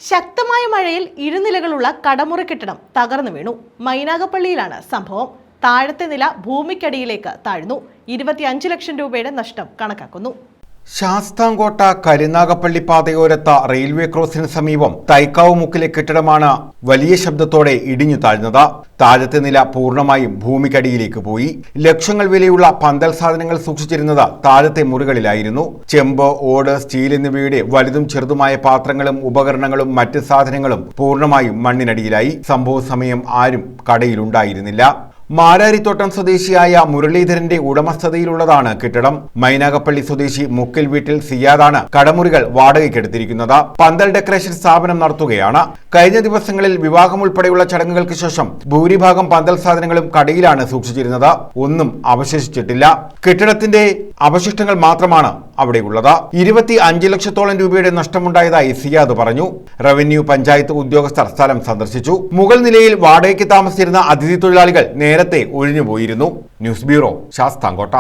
ശക്തമായ മഴയിൽ ഇരുനിലകളുള്ള കടമുറി കെട്ടിടം തകർന്നു വീണു. മൈനാഗപ്പള്ളിയിലാണ് സംഭവം. താഴത്തെ നില ഭൂമിക്കടിയിലേക്ക് താഴ്ന്നു. 25 ലക്ഷം രൂപയുടെ നഷ്ടം കണക്കാക്കുന്നു. ശാസ്താംകോട്ട കരുനാഗപ്പള്ളി പാതയോരത്ത റെയിൽവേ ക്രോസിന് സമീപം തൈക്കാവ് മുക്കിലെ കെട്ടിടമാണ് വലിയ ശബ്ദത്തോടെ ഇടിഞ്ഞു താഴ്ന്നത്. താഴത്തെ നില പൂർണ്ണമായും ഭൂമിക്കടിയിലേക്ക് പോയി. ലക്ഷങ്ങൾ വിലയുള്ള പന്തൽ സാധനങ്ങൾ സൂക്ഷിച്ചിരുന്നത് താഴത്തെ മുറികളിലായിരുന്നു. ചെമ്പ്, ഓട്, സ്റ്റീൽ എന്നിവയുടെ വലുതും ചെറുതുമായ പാത്രങ്ങളും ഉപകരണങ്ങളും മറ്റ് സാധനങ്ങളും പൂർണ്ണമായും മണ്ണിനടിയിലായി. സംഭവ സമയം ആരും കടയിലുണ്ടായിരുന്നില്ല. മാരാരിത്തോട്ടം സ്വദേശിയായ മുരളീധരന്റെ ഉടമസ്ഥതയിലുള്ളതാണ് കെട്ടിടം. മൈനാഗപ്പള്ളി സ്വദേശി മുക്കിൽ വീട്ടിൽ സിയാദാണ് കടമുറികൾ വാടകയ്ക്കെടുത്തിരിക്കുന്നത്. പന്തൽ ഡെക്കറേഷൻ സ്ഥാപനം നടത്തുകയാണ്. കഴിഞ്ഞ ദിവസങ്ങളിൽ വിവാഹം ഉൾപ്പെടെയുള്ള ചടങ്ങുകൾക്ക് ശേഷം ഭൂരിഭാഗം പന്തൽ സാധനങ്ങളും കടയിലാണ് സൂക്ഷിച്ചിരുന്നത്. ഒന്നും അവശേഷിച്ചിട്ടില്ല. കെട്ടിടത്തിന്റെ അവശിഷ്ടങ്ങൾ മാത്രമാണ് അവിടെയുള്ളത്. 25 ലക്ഷത്തോളം രൂപയുടെ നഷ്ടമുണ്ടായതായി സിയാദ് പറഞ്ഞു. റവന്യൂ, പഞ്ചായത്ത് ഉദ്യോഗസ്ഥർ സ്ഥലം സന്ദർശിച്ചു. മുകൾ നിലയിൽ വാടകയ്ക്ക് താമസിച്ചിരുന്ന അതിഥി തൊഴിലാളികൾ നേരത്തെ ഒഴിഞ്ഞുപോയിരുന്നു. News bureau, Sasthamkotta.